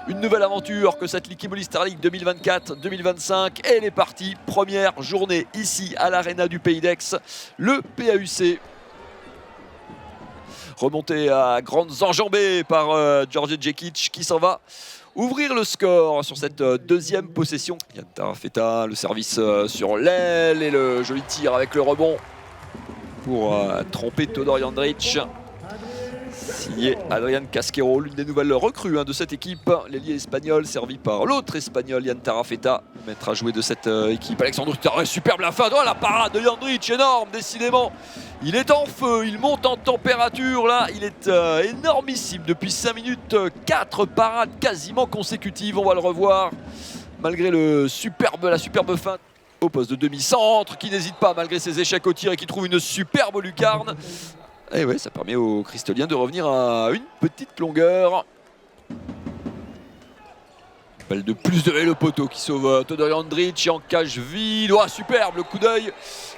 une nouvelle aventure que cette Liquiboly Star League 2024-2025. Elle est partie, première journée ici à l'Arena du Pays d'Aix, le PAUC. Remontée à grandes enjambées par George Djekic qui s'en va ouvrir le score sur cette deuxième possession. Jan Tarafeta, le service sur l'aile et le joli tir avec le rebond pour tromper Todor Jandrić. Signé Adrián Casquero, l'une des nouvelles recrues de cette équipe. L'ailier espagnol servi par l'autre espagnol, Jan Tarafeta. Maître à jouer de cette équipe. Alexandre Rutter, superbe la fin. Oh, la parade de Jandrić, énorme, décidément. Il est en feu, il monte en température là. Il est énormissime depuis 5 minutes. 4 parades quasiment consécutives. On va le revoir malgré la superbe fin. Au poste de demi-centre, qui n'hésite pas malgré ses échecs au tir et qui trouve une superbe lucarne. Et ouais, ça permet aux Cristoliens de revenir à une petite longueur. Balle de plus de le poteau qui sauve Todor Jandrić en cage vide. Oh, superbe le coup d'œil.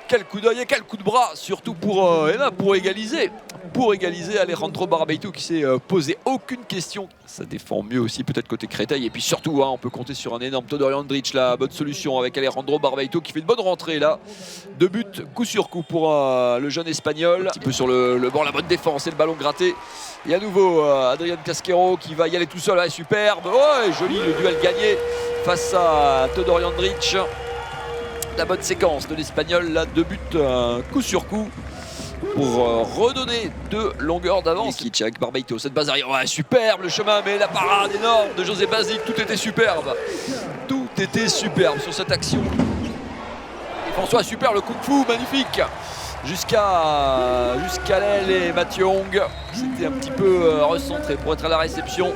Quel coup d'œil et quel coup de bras, surtout pour égaliser. Pour égaliser Alejandro Barbeito qui s'est posé aucune question. Ça défend mieux aussi peut-être côté Créteil. Et puis surtout, on peut compter sur un énorme Todor Jandrić. La bonne solution avec Alejandro Barbeito qui fait une bonne rentrée là. 2 buts coup sur coup pour le jeune espagnol. Un petit peu sur le bord, la bonne défense et le ballon gratté. Et à nouveau Adrián Casquero qui va y aller tout seul. Ouais, superbe. Oh, joli le duel gagné face à Todor Jandrić. La bonne séquence de l'espagnol, là, 2 buts coup sur coup pour redonner de longueur d'avance. Djekic avec Barbeito, cette base arrière, ouais, superbe le chemin, mais la parade énorme de José Bazic, tout était superbe. Tout était superbe sur cette action. Et François, super le kung-fu, magnifique. Jusqu'à l'aile et Mathieu Hong, c'était un petit peu recentré pour être à la réception.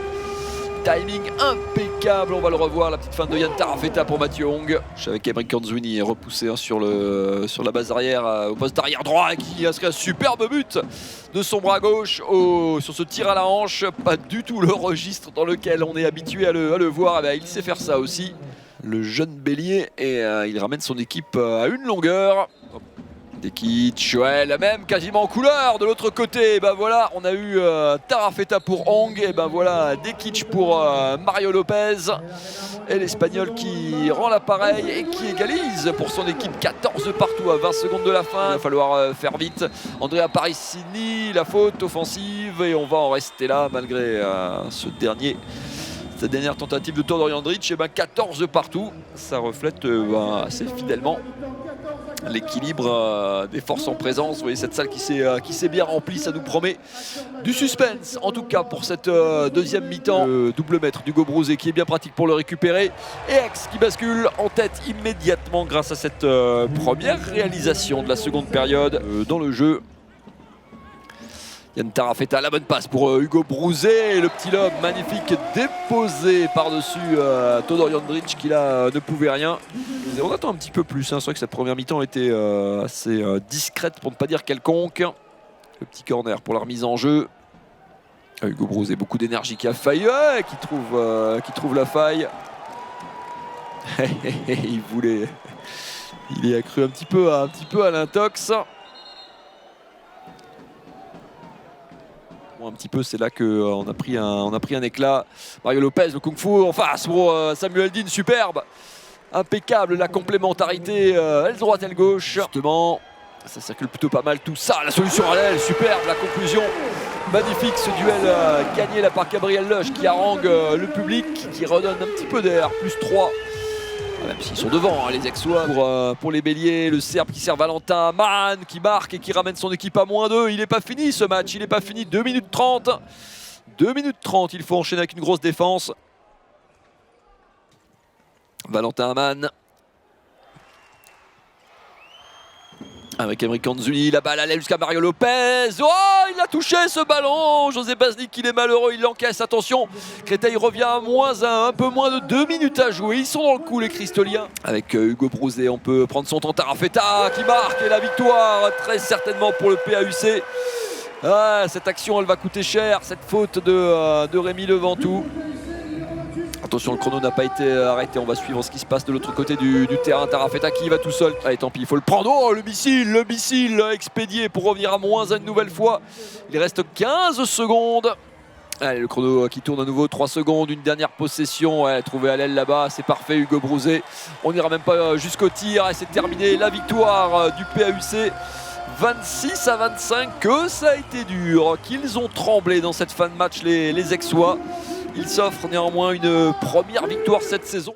Timing impeccable, on va le revoir, la petite fin de Jan Tarafeta pour Mathieu Hong. Je savais qu'Emeric Kanzouni est repoussé sur la base arrière, au poste d'arrière droit, qui inscrit un superbe but de son bras gauche sur ce tir à la hanche. Pas du tout le registre dans lequel on est habitué à le voir. Il sait faire ça aussi, le jeune bélier, et il ramène son équipe à une longueur. Djekic, ouais, la même quasiment en couleur de l'autre côté. Et ben voilà, on a eu Tarafeta pour Hong, et ben voilà Djekic pour Mario Lopez. Et l'Espagnol qui rend l'appareil et qui égalise pour son équipe. 14 partout à 20 secondes de la fin. Il va falloir faire vite. Andrea Parissini, la faute offensive, et on va en rester là malgré cette dernière tentative de Todor Jandrić. Et ben 14 partout, ça reflète assez fidèlement l'équilibre des forces en présence. Vous voyez cette salle qui s'est bien remplie, ça nous promet du suspense en tout cas pour cette deuxième mi-temps. Le double mètre d'Hugo Brouzé qui est bien pratique pour le récupérer, et Aix qui bascule en tête immédiatement grâce à cette première réalisation de la seconde période dans le jeu. Jan Tarafeta, la bonne passe pour Hugo Brouzé, le petit lob magnifique déposé par-dessus Todor Jandrić qui là ne pouvait rien. On attend un petit peu plus, c'est vrai que cette première mi-temps était assez discrète pour ne pas dire quelconque. Le petit corner pour la remise en jeu. Hugo Brouzé, beaucoup d'énergie qui a failli, qui trouve la faille. Il y a cru un petit peu à l'intox. Un petit peu, c'est là qu'on a pris un éclat. Mario Lopez, le kung-fu en face pour Samuel Dean, superbe, impeccable la complémentarité, aile droite, aile gauche. Justement, ça circule plutôt pas mal tout ça. La solution à l'aile, superbe, la conclusion, magnifique ce duel gagné là par Gabriel Loche qui harangue le public, qui redonne un petit peu d'air, plus 3. Même s'ils sont devant, les Aixois pour les Béliers, le Serbe qui sert Valentin Aman, qui marque et qui ramène son équipe à -2. Il n'est pas fini ce match, il n'est pas fini, 2 minutes 30. 2 minutes 30, il faut enchaîner avec une grosse défense. Valentin Aman. Avec Emeric Kanzouni, la balle allait jusqu'à Mario Lopez. Oh, il a touché ce ballon. José Bazic, il est malheureux, il l'encaisse. Attention, Créteil revient à -1, un peu moins de 2 minutes à jouer. Ils sont dans le coup, les Cristoliens. Avec Hugo Brouzé, on peut prendre son temps. Tarafeta qui marque, et la victoire, très certainement pour le PAUC. Cette action, elle va coûter cher. Cette faute de Rémi Leventou. Attention, le chrono n'a pas été arrêté. On va suivre ce qui se passe de l'autre côté du terrain. Tarafeta qui va tout seul. Allez, tant pis, il faut le prendre. Oh, le missile expédié pour revenir à -1 une nouvelle fois. Il reste 15 secondes. Allez, le chrono qui tourne à nouveau, 3 secondes, une dernière possession, ouais, trouvé à l'aile là-bas, c'est parfait Hugo Brouzet. On n'ira même pas jusqu'au tir et c'est terminé, la victoire du PAUC. 26-25, que ça a été dur, qu'ils ont tremblé dans cette fin de match les Aixois. Ils s'offrent néanmoins une première victoire cette saison.